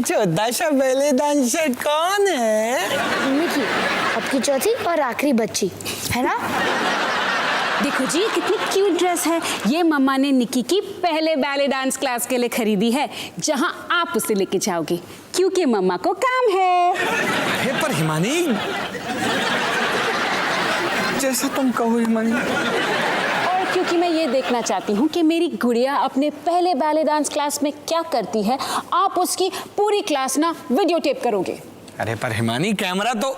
छोटा सा ballet dancer कौन है? निकी, आपकी चौथी और आखिरी बच्ची है ना? देखो जी कितनी क्यूट ड्रेस है। ये मम्मा ने निकी की पहले बैले डांस क्लास के लिए खरीदी है, जहां आप उसे लेके जाओगे, क्योंकि मम्मा को काम है। अरे पर हिमानी, जैसा तुम कहो हिमानी। और क्योंकि मैं ये देखना चाहती हूँ कि मेरी गुड़िया अपने पहले बैले डांस क्लास में क्या करती है, आप उसकी पूरी क्लास ना वीडियो टेप करोगे। अरे पर हिमानी, कैमरा तो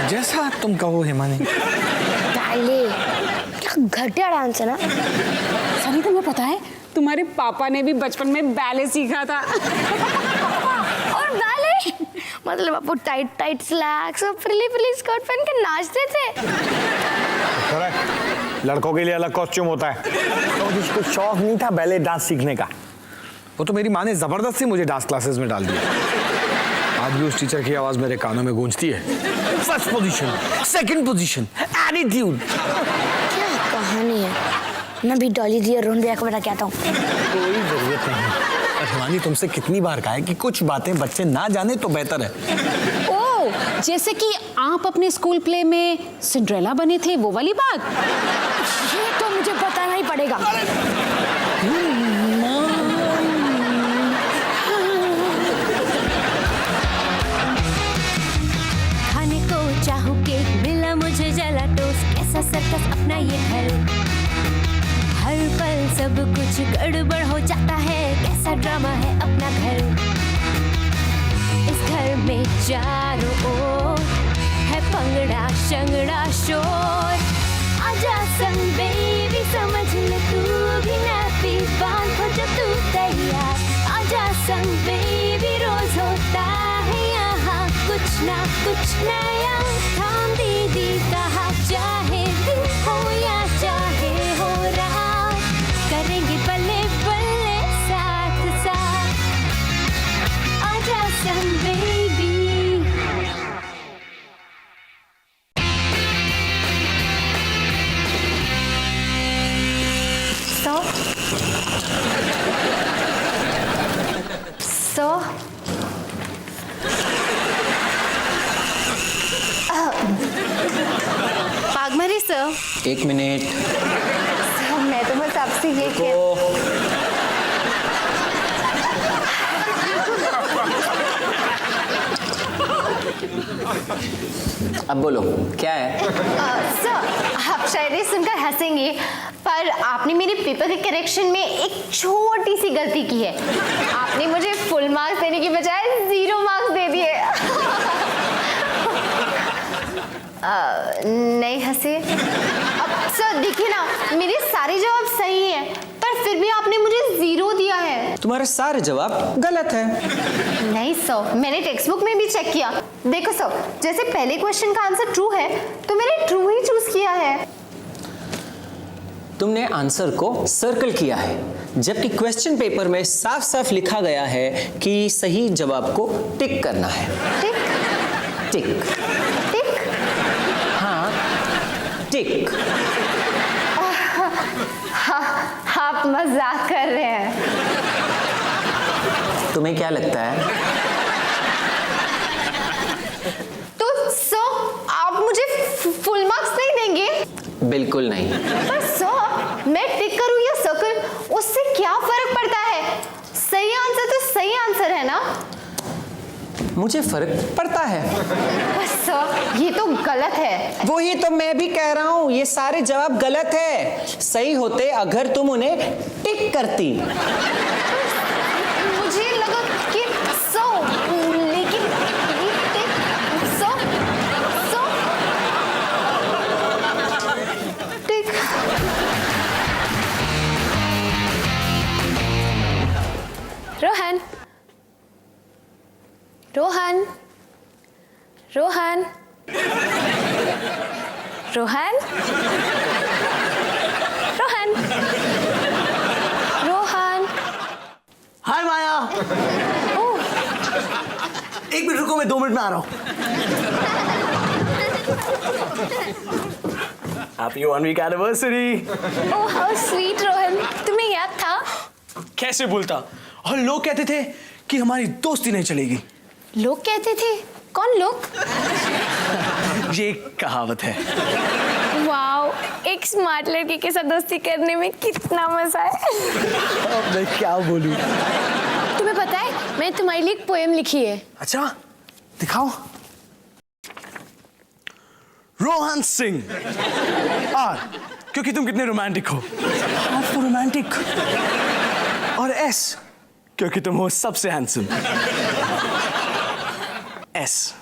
जैसा तुम कहो हिमानी। बैले क्या घटिया डांस है ना। सनी, तुम्हें पता है तुम्हारे पापा ने भी बचपन में बैले सीखा था। और बैले मतलब आपको टाइट टाइट स्लैक्स और फ्रिली फ्रिली स्कर्ट पहन के नाचते थे। लड़कों के लिए अलग कॉस्ट्यूम होता है। तो जिसको शौक नहीं था बैले डांस सीखने का, वो तो मेरी माँ ने जबरदस्ती मुझे डांस क्लासेस में डाल दिया। आज भी उस टीचर की आवाज मेरे कानों में गूंजती है। First position, second position, attitude. क्या कहानी है? मैं भी डॉली दी और रोहन भैया को बता के आता हूँ। कोई जरूरत नहीं। और हिमानी, तुमसे कितनी बार कहा है कि कुछ बातें बच्चे ना जाने तो बेहतर है। ओह, जैसे कि आप अपने स्कूल प्ले में सिंड्रेला बने थे, वो वाली बात। ये तो मुझे बताना ही पड़ेगा। खाने को चाहूं केक, मिला मुझे जला टोस्ट, कैसा सर्कस अपना ये घर। हर पल सब कुछ गड़बड़ हो जाता है, कैसा ड्रामा है अपना घर। इस घर में चारों ओर है पंगड़ा शंगड़ा शोर। आजा संग बेबी, समझ ले तू भी नैपी बांध हो जब तू तैयार। आजा संग बेबी, रोज होता है यहाँ कुछ ना कुछ नया। थाम दीदी कहा, चाहे दिन हो या चाहे हो रात, करेंगे बल्ले बल्ले साथ साथ। आजा संग बेबी। So पागमरी सर, एक मिनट। मैं तो बस आपसे ये अब बोलो क्या है? सर आप शायरी सुनकर हंसेंगे, पर आपने मेरे पेपर के करेक्शन में एक छोटी सी गलती की है। आपने मुझे फुल मार्क्स देने की बजाय 0 मार्क्स दे दिए। नहीं हंसे। अब सर देखिए ना, मेरे सारे जवाब सही हैं, पर फिर भी आपने मुझे 0 दिया है। तुम्हारे सारे जवाब गलत है। नहीं सर, मैंने टेक्स्ट बुक में भी चेक किया। देखो सर, जैसे पहले क्वेश्चन का आंसर ट्रू है, तो मैंने ट्रू ही चूज किया है। तुमने आंसर को सर्कल किया है, जबकि क्वेश्चन पेपर में साफ साफ लिखा गया है कि सही जवाब को टिक करना है। टिक टिक टिक। हाँ, टिक। आप मजाक कर रहे हैं। तुम्हें क्या लगता है? तो सर आप मुझे फुल मार्क्स नहीं देंगे? बिल्कुल नहीं। पर सर, मैं टिक करूं या सर्कल, उससे क्या फर्क पड़ता है? सही आंसर तो सही आंसर है ना? मुझे फर्क पड़ता है। पर सर ये तो गलत है। वही तो मैं भी कह रहा हूँ, ये सारे जवाब गलत है। सही होते अगर तुम उन्हें टिक करती। मुझे लगा कि लेकिन टिक। रोहन, रोहन, रोहन, रोहन, रोहन, रोहन। हाय माया। एक मिनट रुको, मैं 2 मिनट में आ रहा हूँ। Happy 1 week anniversary. Oh how sweet Rohan, तुम्हें याद था? कैसे भूलता। और लोग कहते थे कि हमारी दोस्ती नहीं चलेगी। लोग कहते थे, कौन लोग? ये एक कहावत है। वाओ, एक स्मार्ट लड़के के साथ दोस्ती करने में कितना मजा है। अब मैं क्या बोलूं? तुम्हें पता है, मैंने तुम्हारे लिए एक पोएम लिखी है। अच्छा, दिखाओ। रोहन सिंह, आर क्योंकि तुम कितने रोमांटिक हो, आर फॉर रोमांटिक, और एस क्योंकि तुम हो सबसे हैंडसम, एस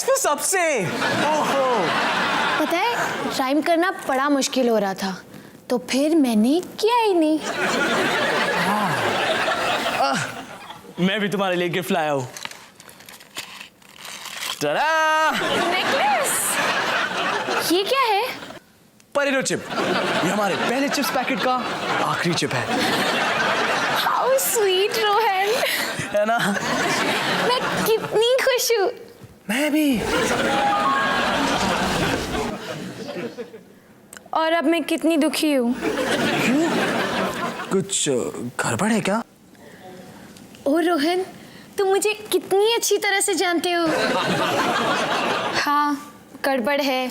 पे सबसे। ओहो, पता है, राइम करना बड़ा मुश्किल हो रहा था, तो फिर मैंने किया ही नहीं। मैं भी तुम्हारे लिए गिफ्ट लाया हूं। Ta-da! नेकलेस, ये क्या है? परेरो चिप, ये हमारे पहले चिप्स पैकेट का आखिरी चिप है। हाउ स्वीट रोहन, है ना? मैं कितनी खुश हूँ। मैं भी। और अब मैं कितनी दुखी हूँ। क्यों? कुछ गड़बड़ है क्या? ओ रोहन, तुम मुझे कितनी अच्छी तरह से जानते हो। हाँ, गड़बड़ है।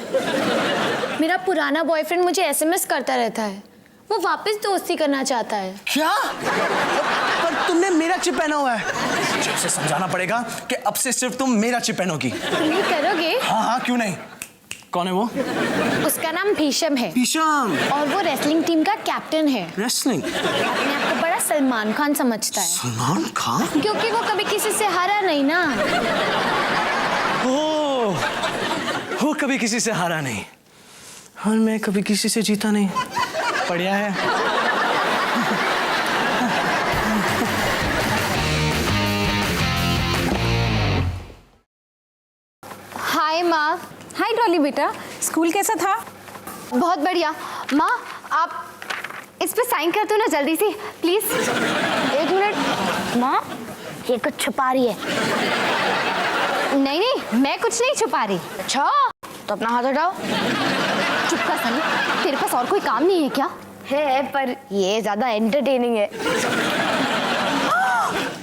मेरा पुराना बॉयफ्रेंड मुझे एसएमएस करता रहता है, वो वापस दोस्ती करना चाहता है। क्या? पर तुमने मेरा चिप पहना हुआ है। चिप से समझाना पड़ेगा कि अब से सिर्फ तुम मेरा चिप पहनोगी। तुम ये करोगे? हाँ हाँ, क्यों नहीं। कौन है वो? उसका नाम भीषम है भीषम। और वो रेसलिंग टीम का कैप्टन है। रेसलिंग? अपने आप को बड़ा सलमान खान समझता है, सलमान खान? क्योंकि वो कभी किसी से हारा नहीं ना। वो कभी किसी से हारा नहीं और मैं कभी किसी से जीता नहीं। बढ़िया है। हाय माँ। हाय डॉली बेटा, स्कूल कैसा था? बहुत बढ़िया। माँ, आप इस पे साइन कर दो ना जल्दी से, प्लीज। एक मिनट। माँ, ये कुछ छुपा रही है। नहीं नहीं, मैं कुछ नहीं छुपा रही। अच्छा, तो अपना हाथ हटाओ। चुप कर सनी, तेरे पास और कोई काम नहीं है क्या? है, पर ये ज्यादा एंटरटेनिंग है।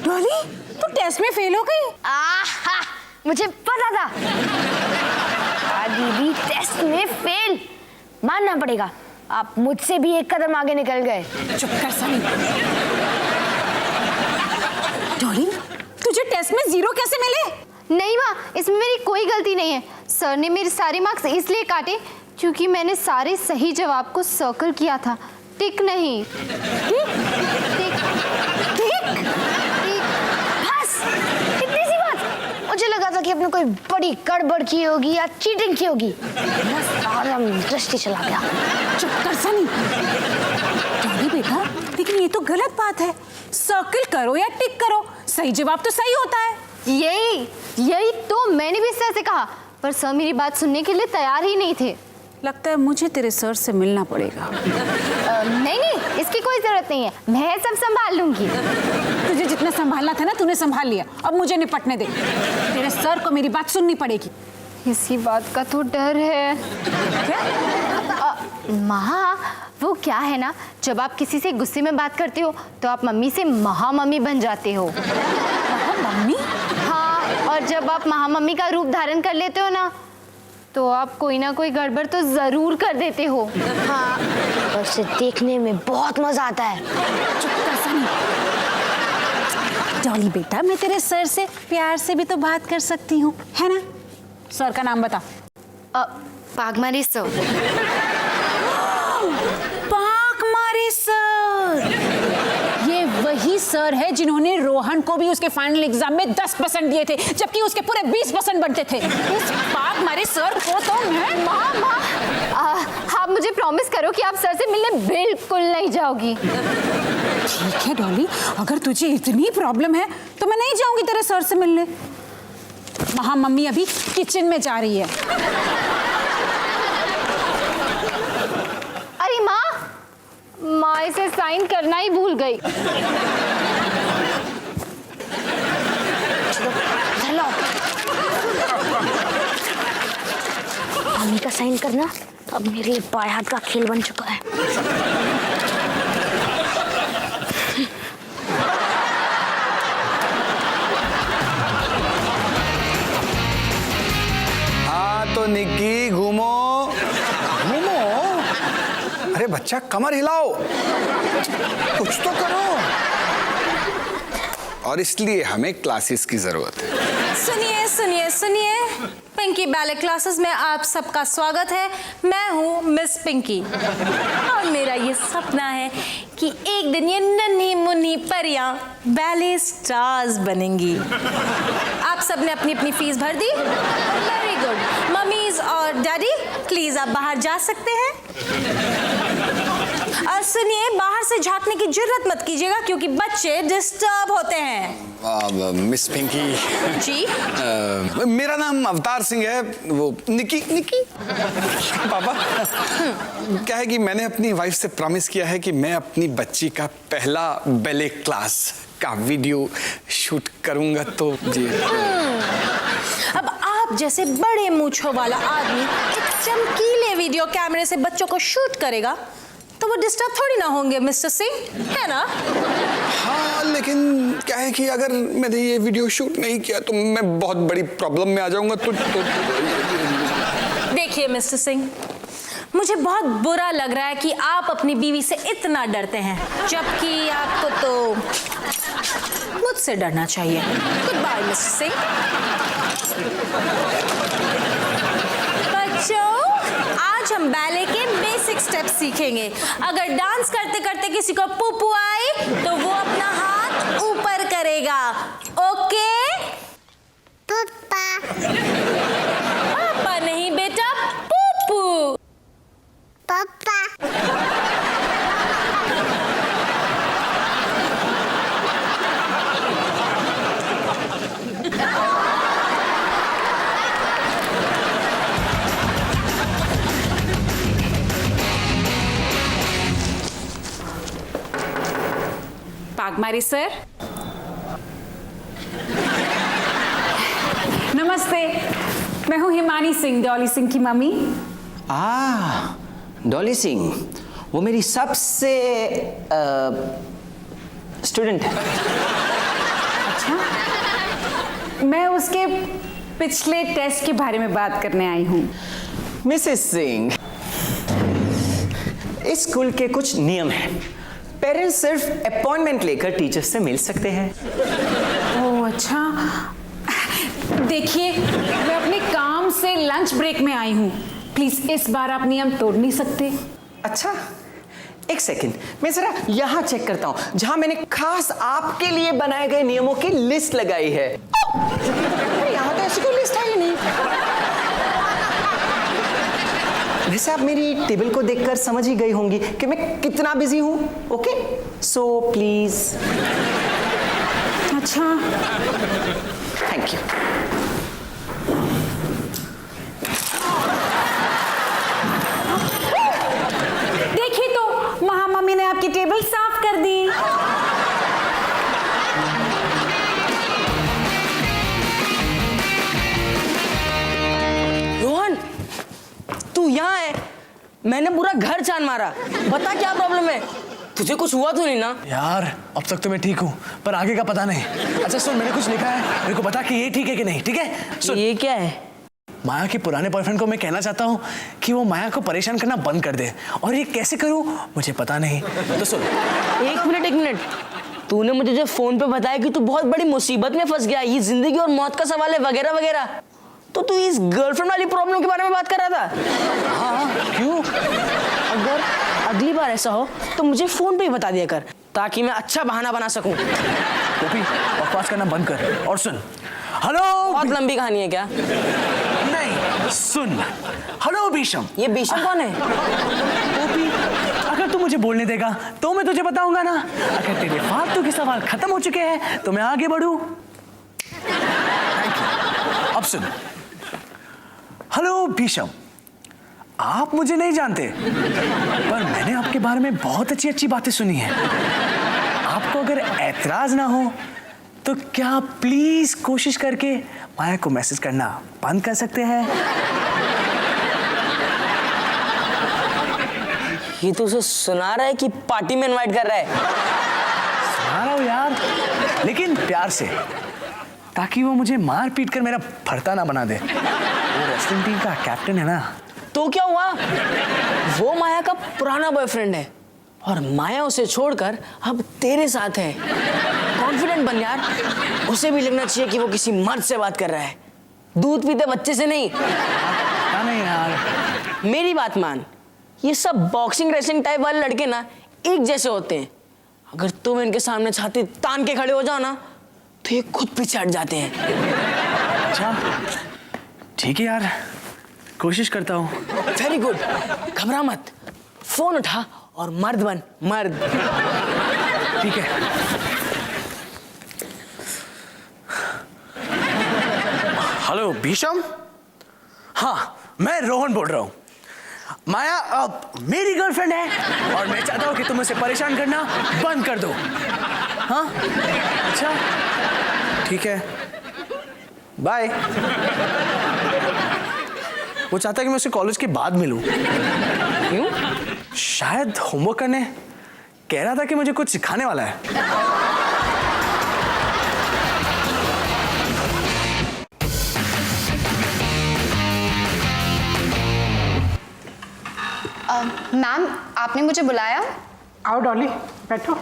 डॉली, तू टेस्ट में फेल हो गई। आहा, मुझे पता था। दीदी टेस्ट में फेल, मानना पड़ेगा। आप मुझसे भी एक कदम आगे निकल गए। चुप कर सनी। डॉली, तुझे टेस्ट में 0 कैसे मिले? नहीं माँ, इसमें मेरी कोई गलती नहीं है। सर ने मेरे सारे मार्क्स इसलिए काटे क्योंकि मैंने सारे सही जवाब को सर्कल किया था, टिक नहीं। टिक टिक टिक टिक, बस इतनी सी बात। मुझे लगा था कि आपने कोई बड़ी गड़बड़ की होगी या चीटिंग की होगी। बस सारा दृष्टि चला गया। चुप कर सनी। डॉली बेटा, लेकिन ये तो गलत बात है। सर्कल करो या टिक करो, सही जवाब तो सही होता है। यही तो मैंने भी सर से कहा, पर सर मेरी बात सुनने के लिए तैयार ही नहीं थे। लगता है मुझे तेरे सर से मिलना पड़ेगा। नहीं, इसकी कोई जरूरत नहीं है, मैं सब संभाल लूंगी। तुझे जितना संभालना था ना, तूने संभाल लिया। अब मुझे निपटने दे। तेरे सर को मेरी बात सुननी पड़ेगी। इसी बात का तो डर है। माँ, वो क्या है ना, जब आप किसी से गुस्से में बात करते हो तो आप मम्मी से महामम्मी बन जाते हो। मम्मी? हाँ, और जब आप महामम्मी का रूप धारण कर लेते हो ना, तो आप कोई ना कोई गड़बड़ तो जरूर कर देते हो। हाँ, और उसे देखने में बहुत मजा आता है। चुप कर सनी। डॉली बेटा, मैं तेरे सर से प्यार से भी तो बात कर सकती हूँ, है ना? सर का नाम बता। पागमारी सर। पागमारी सर, ये वही सर है जिन्होंने रोहन को भी उसके फाइनल एग्जाम में 10% दिए थे, जबकि उसके पूरे 20% बनते थे। इस पागमारी सर को तो मैं। माँ, आप मुझे प्रॉमिस करो कि आप सर से मिलने बिल्कुल नहीं जाओगी। ठीक है डॉली, अगर तुझे इतनी प्रॉब्लम है तो मैं नहीं जाऊंगी तेरे सर से मिलने। वहां मम्मी अभी किचन में जा रही है। अरे माँ इसे साइन करना ही भूल गई। चलो, मम्मी का साइन करना अब मेरे बाएं हाथ का खेल बन चुका है। निक्की घूमो घूमो। अरे बच्चा कमर हिलाओ, कुछ तो करो। और इसलिए हमें क्लासेस की जरूरत है। सुनिए सुनिए सुनिए, पिंकी बैले क्लासेस में आप सबका स्वागत है। मैं हूँ मिस पिंकी और मेरा ये सपना है कि एक दिन ये नन्ही मुन्नी परियां बैले स्टार्स बनेंगी। आप सबने अपनी अपनी फीस भर दी? Very good. मम्मीज और डैडी प्लीज आप बाहर जा सकते हैं। और सुनिए, बाहर से झांकने की जुर्रत मत कीजिएगा क्योंकि बच्चे डिस्टर्ब होते हैं। मिस पिंकी जी मेरा नाम अवतार सिंह है। वो निक्की निक्की पापा क्या है कि मैंने अपनी वाइफ से प्रॉमिस किया है कि मैं अपनी बच्ची का पहला बैले क्लास का वीडियो शूट करूंगा। तो जी अब आप जैसे बड़े मूंछों वाला आदमी एक चमकीले वीडियो कैमरे से बच्चों को शूट करेगा तो वो डिस्टर्ब थोड़ी ना होंगे मिस्टर सिंह, है ना? हाँ, लेकिन क्या है कि अगर मैंने ये वीडियो शूट नहीं किया तो मैं बहुत बड़ी प्रॉब्लम में आ जाऊंगा। तो देखिए मिस्टर सिंह, मुझे बहुत बुरा लग रहा है कि आप अपनी बीवी से इतना डरते हैं, जबकि आपको तो मुझसे डरना चाहिए। Goodbye mister Singh. बच्चों, आज हम बैले के बेसिक स्टेप्स सीखेंगे। अगर डांस करते करते किसी को पुप्पू आई तो वो अपना हाथ ऊपर करेगा। ओके? पप्पा पापा नहीं बेटा, पुप्पू। पप्पा पागमारी सर, नमस्ते। मैं हूँ हिमानी सिंह, डॉली सिंह की मम्मी। डॉली सिंह वो मेरी सबसे स्टूडेंट है। अच्छा, मैं उसके पिछले टेस्ट के बारे में बात करने आई हूँ। मिसेस सिंह, इस स्कूल के कुछ नियम हैं। पेरेंट्स सिर्फ अपॉइंटमेंट लेकर टीचर से मिल सकते हैं। ओह अच्छा, देखिए मैं अपने काम से लंच ब्रेक में आई हूँ, प्लीज इस बार आप नियम तोड़ नहीं सकते। अच्छा, एक सेकंड, मैं जरा यहाँ चेक करता हूँ जहाँ मैंने खास आपके लिए बनाए गए नियमों की लिस्ट लगाई है। अरे यहाँ तो ऐसी कोई लिस्ट है ही नहीं। वैसे आप मेरी टेबल को देखकर समझ ही गई होंगी कि मैं कितना बिजी हूँ। Okay, so please. अच्छा, थैंक यू। देखिए तो महामम्मी ने आपकी टेबल साफ कर दी। रोहन, तू यहाँ है? मैंने पूरा घर छान मारा। बता क्या प्रॉब्लम है? तुझे कुछ हुआ तो नहीं ना? यार अब तक तो मैं ठीक हूँ, पर आगे का पता नहीं। अच्छा सुन, मैंने कुछ लिखा है, मेरे को बता कि ये ठीक है कि नहीं। ठीक है सुन, ये क्या है? माया के पुराने बॉयफ्रेंड को मैं कहना चाहता हूँ कि वो माया को परेशान करना बंद कर दे, और ये कैसे करूँ मुझे पता नहीं। तो सुन, एक मिनट। तूने मुझे जो फोन पे बताया कि तू बहुत बड़ी मुसीबत में फंस गया, ये जिंदगी और मौत का सवाल है वगैरह वगैरह, तो तू इस गर्लफ्रेंड वाली प्रॉब्लम के बारे में बात कर रहा था? हाँ क्यों? अगर अगली बार ऐसा हो तो मुझे फोन पे ही बता दिया कर, ताकि मैं अच्छा बहाना बना सकूं। गोपी, बकवास करना बंद कर और सुन। हेलो, बहुत लंबी कहानी है क्या? नहीं सुन। हेलो भीषम। ये भीषम कौन है? गोपी, अगर तू मुझे बोलने देगा तो मैं तुझे बताऊंगा ना। अगर तेरे फालतू के सवाल खत्म हो चुके हैं तो मैं आगे बढ़ूं। अब सुन। हेलो भीषम, आप मुझे नहीं जानते, पर मैंने आपके बारे में बहुत अच्छी अच्छी बातें सुनी हैं। आपको अगर ऐतराज ना हो तो क्या आप प्लीज कोशिश करके माया को मैसेज करना बंद कर सकते हैं? ये तो उसे सुना रहा है कि पार्टी में इनवाइट कर रहा है। सुना रहा हूं यार, लेकिन प्यार से। ताकि वो मुझे मार पीट कर मेरा भरता ना बना दे। वो रेसलिंग टीम का कैप्टन है ना। तो क्या हुआ, वो माया का पुराना बॉयफ्रेंड है और माया उसे छोड़कर अब तेरे साथ है। कॉन्फिडेंट बन यार, उसे भी लगना चाहिए कि वो किसी मर्द से बात कर रहा है, दूध पीते बच्चे से नहीं। नहीं यार, मेरी बात मान, ये सब बॉक्सिंग रेसलिंग टाइप वाले लड़के ना एक जैसे होते हैं। अगर तुम इनके सामने छाती तान के खड़े हो जाओ ना तो ये खुद पीछे हट जाते हैं। अच्छा ठीक है यार, कोशिश करता हूँ। वेरी गुड, घबरा मत, फोन उठा और मर्द बन, मर्द। ठीक है। हेलो भीषम, हाँ मैं रोहन बोल रहा हूँ। माया अब मेरी गर्लफ्रेंड है और मैं चाहता हूँ कि तुम उसे परेशान करना बंद कर दो। हाँ अच्छा ठीक है, बाय। वो चाहता है कि मैं उसे कॉलेज के बाद मिलूं। क्यों? शायद होमवर्क करने, कह रहा था कि मुझे कुछ सिखाने वाला है। मैम, आपने मुझे बुलाया? आओ डॉली, बैठो।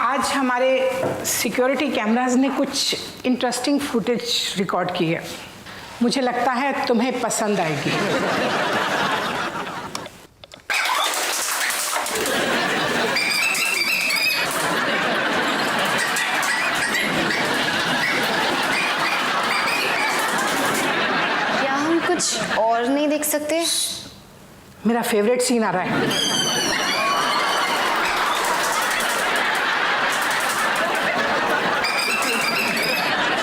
आज हमारे सिक्योरिटी कैमरास ने कुछ इंटरेस्टिंग फुटेज रिकॉर्ड की है। मुझे लगता है तुम्हें पसंद आएगी। क्या हम कुछ और नहीं देख सकते? मेरा फेवरेट सीन आ रहा है।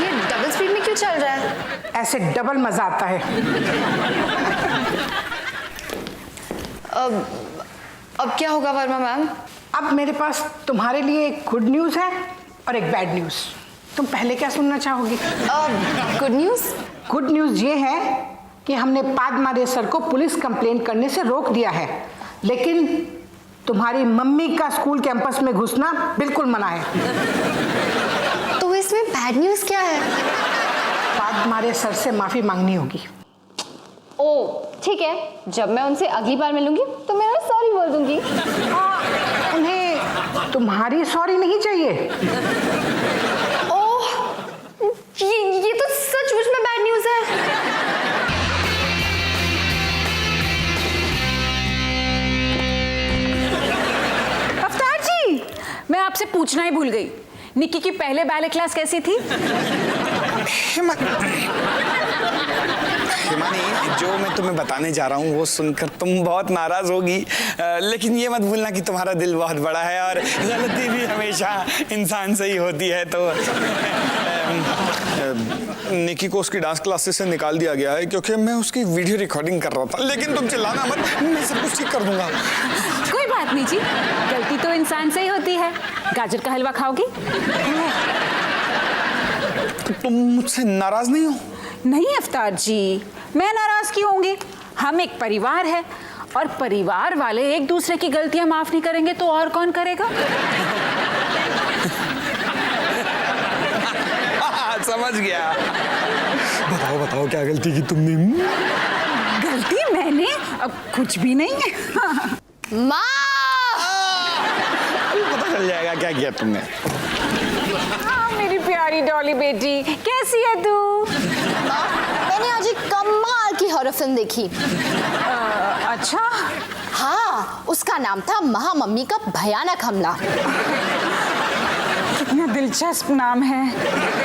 ये डबल स्पीड में क्यों चल रहा है? ऐसे डबल मजा आता है। अब क्या होगा वर्मा मैम? अब मेरे पास तुम्हारे लिए एक गुड न्यूज़ है और एक बैड न्यूज़। तुम पहले क्या सुनना चाहोगी? Good news? गुड न्यूज़ ये है कि हमने पादमारे सर को पुलिस कंप्लेंट करने से रोक दिया है, लेकिन तुम्हारी मम्मी का स्कूल कैंपस में घुसना बिल्कुल मना है। तो इसमें बैड न्यूज़ क्या है? पादमारे सर से माफी मांगनी होगी। ओ ठीक है, जब मैं उनसे अगली बार मिलूंगी तो मैं सॉरी बोल दूंगी। उन्हें तुम्हारी सॉरी नहीं चाहिए। ओह, ये तो सचमुच में बैड न्यूज़ है। अफ्तार जी, मैं आपसे पूछना ही भूल गई, निक्की की पहले बैले क्लास कैसी थी? हिमानी, जो मैं तुम्हें बताने जा रहा हूँ वो सुनकर तुम बहुत नाराज होगी, लेकिन ये मत भूलना कि तुम्हारा दिल बहुत बड़ा है और गलती भी हमेशा इंसान से ही होती है। तो निकी को उसकी डांस क्लासेस से निकाल दिया गया है क्योंकि मैं उसकी वीडियो रिकॉर्डिंग कर रहा था। लेकिन तुम चिल्लाना मत, मैं सब कुछ ठीक कर दूंगा। कोई बात नहीं जी, गलती तो इंसान से ही होती है। गाजर का हलवा खाओगी? तुम मुझसे नाराज नहीं हो? नहीं अफ्तार जी, मैं नाराज क्यों होंगी? हम एक परिवार है और परिवार वाले एक दूसरे की गलतियां माफ नहीं करेंगे तो और कौन करेगा? समझ गया। बताओ बताओ, क्या गलती की तुमने? गलती मैंने? अब कुछ भी नहीं। माँ! पता चल जाएगा क्या किया तुमने। हाँ मेरी प्यारी डॉली बेटी, कैसी है तू? मैंने आज एक कमाल की हॉरर फिल्म देखी। अच्छा? हाँ, उसका नाम था महामम्मी का भयानक हमला। कितना दिलचस्प नाम है।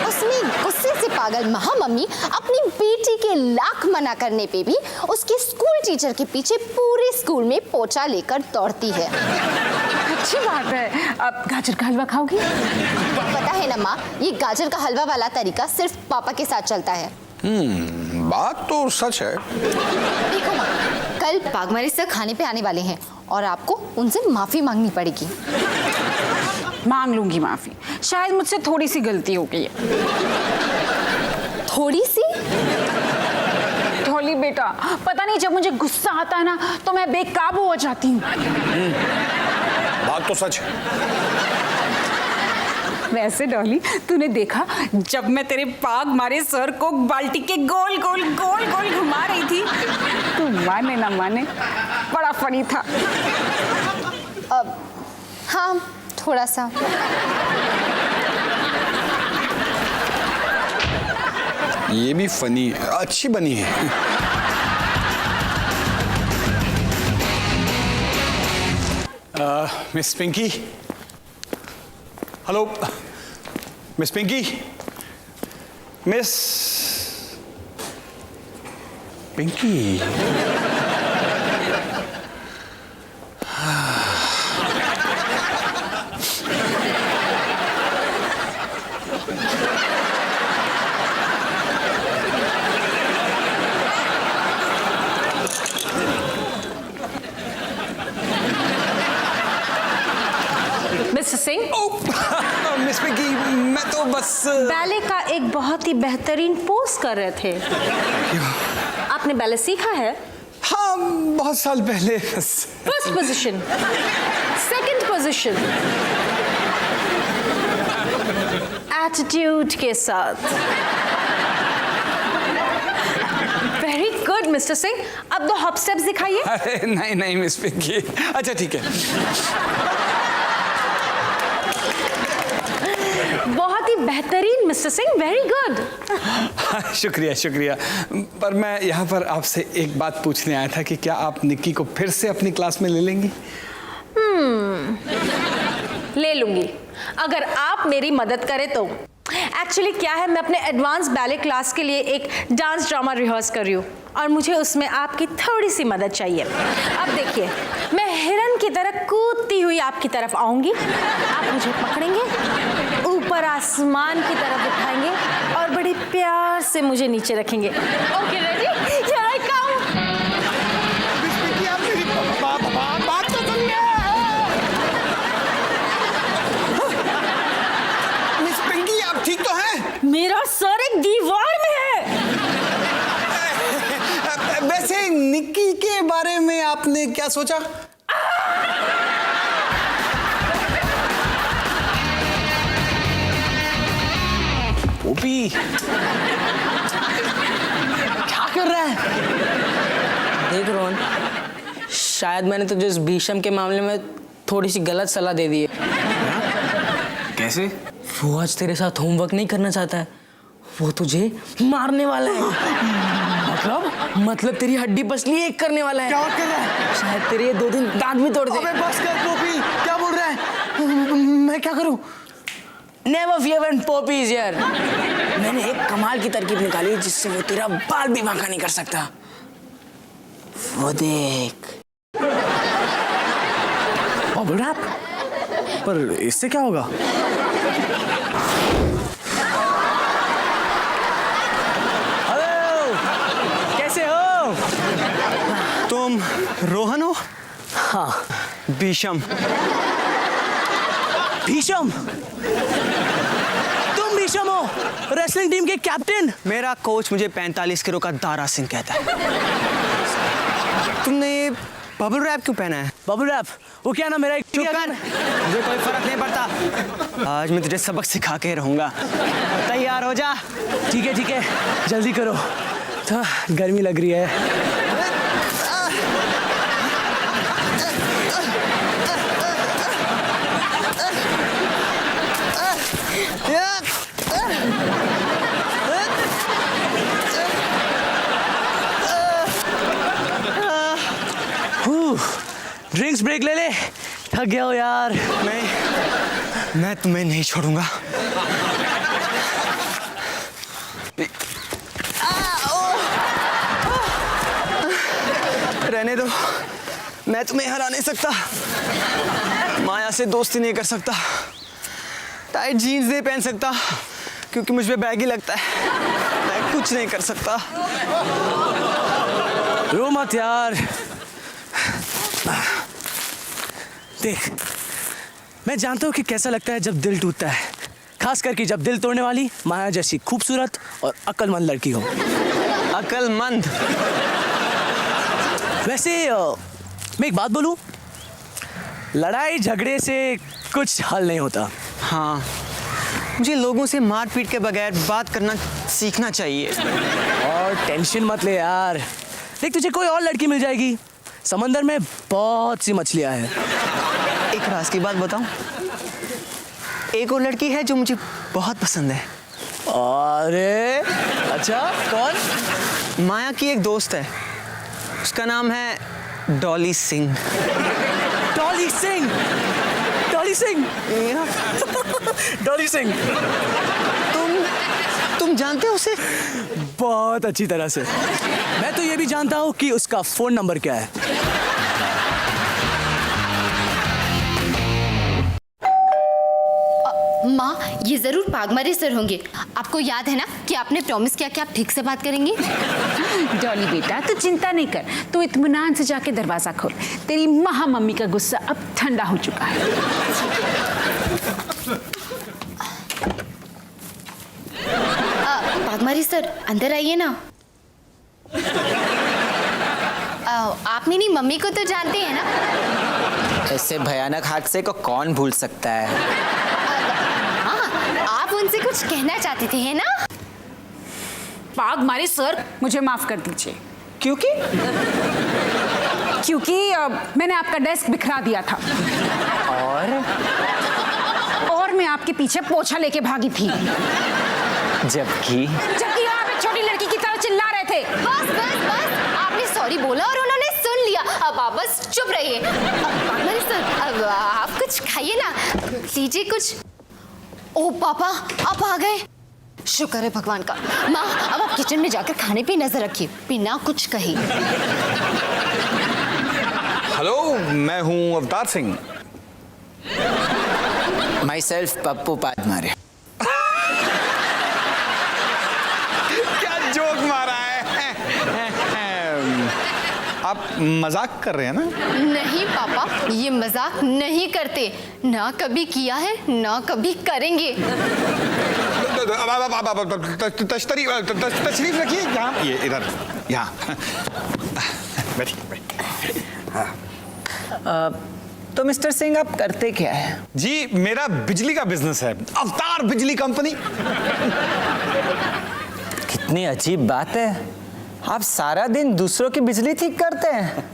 उसमें गुस्से से पागल महामम्मी अपनी बेटी के लाख मना करने पे भी उसके स्कूल टीचर के पीछे पूरे स्कूल में पोछा लेकर दौड़ती है। अच्छी बात है। अब गाजर का हलवा खाओगी? पता है ना माँ, ये गाजर का हलवा वाला तरीका सिर्फ पापा के साथ चलता है। बात तो सच है। देखो माँ, कल पागमारी सर खाने पे आने वाले हैं और आपको उनसे माफी मांगनी पड़ेगी। मांग लूंगी माफी, शायद मुझसे थोड़ी सी गलती हो गई है। थोड़ी सी? डॉली बेटा, पता नहीं जब मुझे गुस्सा आता है ना तो मैं बेकाबू हो जाती हूँ। बात तो सच है। वैसे डॉली, तूने देखा जब मैं तेरे पाग मारे सर को बाल्टी के गोल गोल गोल गोल घुमा रही थी? तू माने ना माने, बड़ा फनी था। हाँ, थोड़ा सा। ये भी फनी, अच्छी बनी है। Miss Pinky, hello miss Pinky, miss Pinky. Mister Singh, miss Pinky, मैं तो बस बैले का एक बहुत ही बेहतरीन पोज कर रहे थे। आपने बैले सीखा है? हाँ, बहुत साल पहले बस। First position, second position, attitude के साथ। वेरी गुड मिस्टर सिंह, अब 2 हॉप स्टेप्स दिखाइए। अरे नहीं नहीं मिस पिंकी, अच्छा ठीक है। बहुत ही बेहतरीन मिस्टर सिंह, वेरी गुड। शुक्रिया शुक्रिया, पर मैं यहाँ पर आपसे एक बात पूछने आया था कि क्या आप निक्की को फिर से अपनी क्लास में ले लेंगी? ले लूंगी, अगर आप मेरी मदद करें तो। एक्चुअली क्या है, मैं अपने एडवांस बैले क्लास के लिए एक डांस ड्रामा रिहर्स कर रही हूँ और मुझे उसमें आपकी थोड़ी सी मदद चाहिए। अब देखिए, मैं हिरन की तरह कूदती हुई आपकी तरफ आऊंगी, आप मुझे पकड़ेंगे, ऊपर आसमान की तरफ उठाएंगे और बड़े प्यार से मुझे नीचे रखेंगे। Okay ready? Here I come. Miss Pinky, आप मेरी बात तो सुनिए। मिस पिंकी, आप ठीक तो हैं? मेरा सर एक दीवार में है। वैसे निक्की के बारे में आपने क्या सोचा? ओपी, क्या कर रहा है? देख रोहन, शायद मैंने तुझे इस भीषम के मामले में थोड़ी सी गलत सलाह दे दी है। कैसे? वो आज तेरे साथ होमवर्क नहीं करना चाहता है, वो तुझे मारने वाला है। मतलब तेरी हड्डी पसली एक करने वाला है। क्या कर रहा है? शायद तेरे ये 2 दिन दांत भी तोड़ दे। अबे बस कर पोपी, क्या बोल रहा है? मैं क्या करूं? Never fear when Poppy is here. मैंने एक कमाल की तरकीब निकाली जिससे वो तेरा बाल भी बांका नहीं कर सकता। वो देख। Bubble wrap? पर इससे क्या होगा? हेलो, कैसे हो? तुम रोहन हो? हाँ, भीषम। भीषम? तुम भीषम हो, रेसलिंग टीम के कैप्टन? मेरा कोच मुझे 45 किलो का दारा सिंह कहता है। तुमने बबल रैप क्यों पहना है? Bubble wrap? वो क्या ना मेरा एक चुप कर, मुझे कोई फर्क नहीं पड़ता। आज मैं तुझे सबक सिखा के रहूंगा। तैयार हो जा। ठीक है, जल्दी करो, तो गर्मी लग रही है। ड्रिंक्स ब्रेक ले ले, थक गया हो यार। नहीं, मैं तुम्हें नहीं छोड़ूंगा। रहने दो, मैं तुम्हें हरा नहीं सकता। माया से दोस्ती नहीं कर सकता, टाइट जीन्स नहीं पहन सकता क्योंकि मुझ पे बैगी लगता है। मैं कुछ नहीं कर सकता। रो मत यार। देख, मैं जानता हूँ कि कैसा लगता है जब दिल टूटता है, खास करके जब दिल तोड़ने वाली माया जैसी खूबसूरत और अक्लमंद लड़की हो। अक्लमंद? वैसे मैं एक बात बोलूं, लड़ाई झगड़े से कुछ हल नहीं होता। हाँ, मुझे लोगों से मार पीट के बगैर बात करना सीखना चाहिए। और टेंशन मत ले यार, देख तुझे कोई और लड़की मिल जाएगी। समंदर में बहुत सी मछलियां हैं। एक राज की बात बताऊं, एक और लड़की है जो मुझे बहुत पसंद है। अरे अच्छा, कौन? माया की एक दोस्त है, उसका नाम है डॉली सिंह। डॉली सिंह? डॉली सिंह? डॉली सिंह? तुम जानते हो उसे? बहुत अच्छी तरह से। मैं तो ये भी जानता हूँ कि उसका फोन नंबर क्या है। माँ, ये जरूर पागमारे सर होंगे। आपको याद है ना कि आपने प्रॉमिस किया कि आप ठीक से बात करेंगे। डॉली बेटा, तू चिंता नहीं कर, तू इत्मीनान से जाके दरवाजा खोल। तेरी महा मम्मी का गुस्सा अब ठंडा हो चुका है। पागमारी सर, अंदर आइए ना। आप मेरी मम्मी को तो जानते हैं ना? ऐसे भयानक हादसे को कौन भूल सकता है? आप उनसे कुछ कहना चाहते थे, है ना? पागमारे सर, मुझे माफ कर दीजिए। क्योंकि मैंने आपका डेस्क बिखरा दिया था और मैं आपके पीछे पोछा लेके भागी थी, जबकि आप एक छोटी लड़की की तरह चिल्ला रहे थे। बस बस बस, आपने सॉरी बोला और उन्होंने सुन लिया। अब आप बस चुप रहिए। पागमारी सर, अब आप कुछ खाइए ना, लीजिए कुछ। ओ पापा, आप आ गए, शुक्र है भगवान का। माँ, अब आप किचन में जाकर खाने पे नजर रखिए, बिना कुछ कहे। हेलो, मैं हूं अवतार सिंह। Myself Pappu Pagmare. क्या जोक मारा है। आप मजाक कर रहे हैं ना? नहीं पापा, ये मजाक नहीं करते, ना कभी किया है ना कभी करेंगे। तशरीफ रखिए यहाँ, ये इधर, यहाँ बैठिए। तो मिस्टर सिंह, आप करते क्या है? जी, मेरा बिजली का बिजनेस है, अवतार बिजली कंपनी। कितनी अजीब बात है, आप सारा दिन दूसरों की बिजली ठीक करते हैं,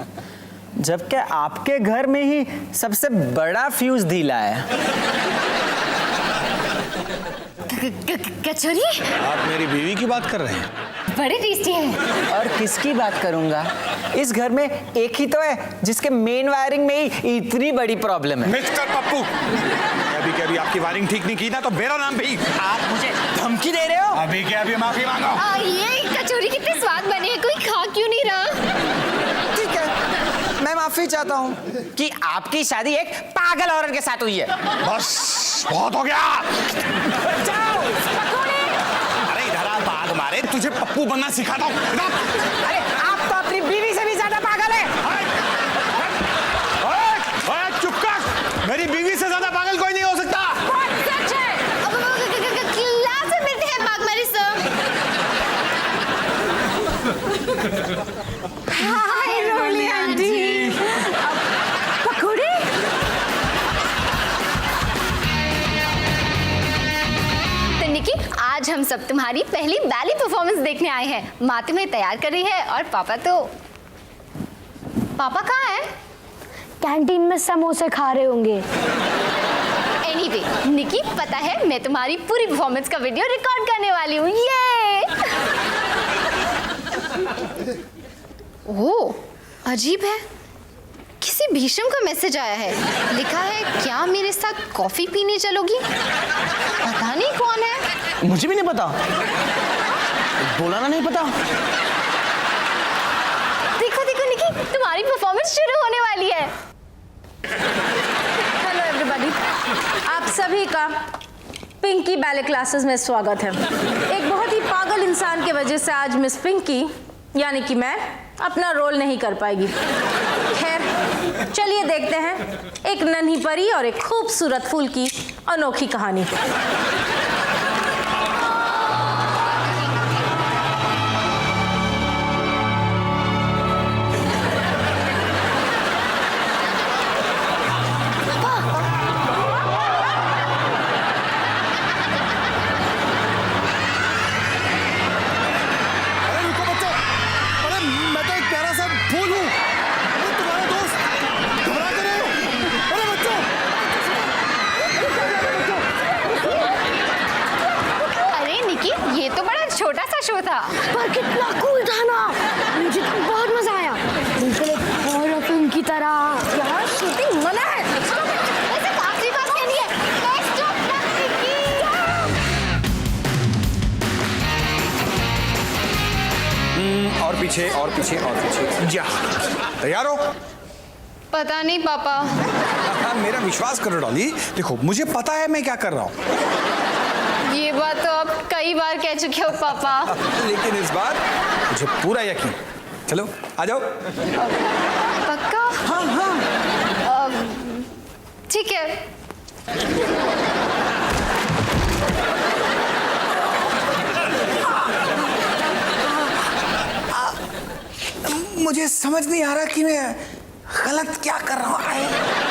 जबकि आपके घर में ही सबसे बड़ा फ्यूज ढीला है। कचौरी? आप मेरी बीवी की बात कर रहे हैं? बड़ी टेस्टी है। और किसकी बात करूंगा? इस घर में एक ही तो है जिसके मेन वायरिंग में ही इतनी बड़ी प्रॉब्लम है। मिस्टर पप्पू, अभी के अभी आपकी वायरिंग ठीक नहीं की ना तो मेरा नाम भी। आप मुझे धमकी दे रहे हो? अभी के अभी माफी मांगो। ये कचौरी कितने स्वाद बने हैं, कोई खा क्यों नहीं रहा? ठीक है, मैं माफी चाहता हूँ कि आपकी शादी एक पागल औरत के साथ हुई है। बस बहुत हो गया। अरे इधर आ, भाग मारे, तुझे पप्पू बनना सिखाता हूँ। अरे आप तो अपनी बीवी से भी ज्यादा पागल है। चुप कर, मेरी बीवी से ज्यादा पागल कोई नहीं हो सकता। सच है। क्लास में मिलते हैं पागमारी सर। हाय रोली आंटी। पकौड़े? तो निकी, आज हम सब तुम्हारी पहली बैली परफॉर्मेंस देखने आए हैं। माँ तुम्हें तैयार कर रही है और पापा कहाँ है? कैंटीन में समोसे खा रहे होंगे। एनीवे, निकी, पता है मैं तुम्हारी पूरी परफॉर्मेंस का वीडियो रिकॉर्ड करने वाली हूँ। ये ओह, अजीब है, किसी भीषम का मैसेज आया है। लिखा है, क्या मेरे साथ कॉफी पीने चलोगी? पता नहीं कौन है। मुझे भी नहीं पता, बोला ना, नहीं पता। देखो देखो निकी, तुम्हारी परफॉर्मेंस शुरू होने वाली है। हेलो एवरीबॉडी, आप सभी का पिंकी बैले क्लासेस में स्वागत है। एक बहुत ही पागल इंसान की वजह से आज मिस पिंकी यानी कि मैं अपना रोल नहीं कर पाएगी। खैर, चलिए देखते हैं एक नन्ही परी और एक खूबसूरत फूल की अनोखी कहानी। शो था। पर कितना कूल था ना, मुझे तो बहुत मजा आया, बिल्कुल एक हॉरर फिल्म की तरह। यार शूटिंग मना है। वैसे आखिरी बात कहनी है। बेस्ट ऑफ लक निकी। और पीछे और पीछे और पीछे। जा, तैयार हो? पता नहीं पापा। मेरा विश्वास करो डॉली, देखो मुझे पता है मैं क्या कर रहा हूँ। ये बात तो आप कई बार कह चुके हो पापा। लेकिन इस बार मुझे पूरा यकीन। चलो आ जाओ। पक्का? हाँ हाँ। ठीक है। मुझे समझ नहीं आ रहा कि मैं गलत क्या कर रहा हूँ।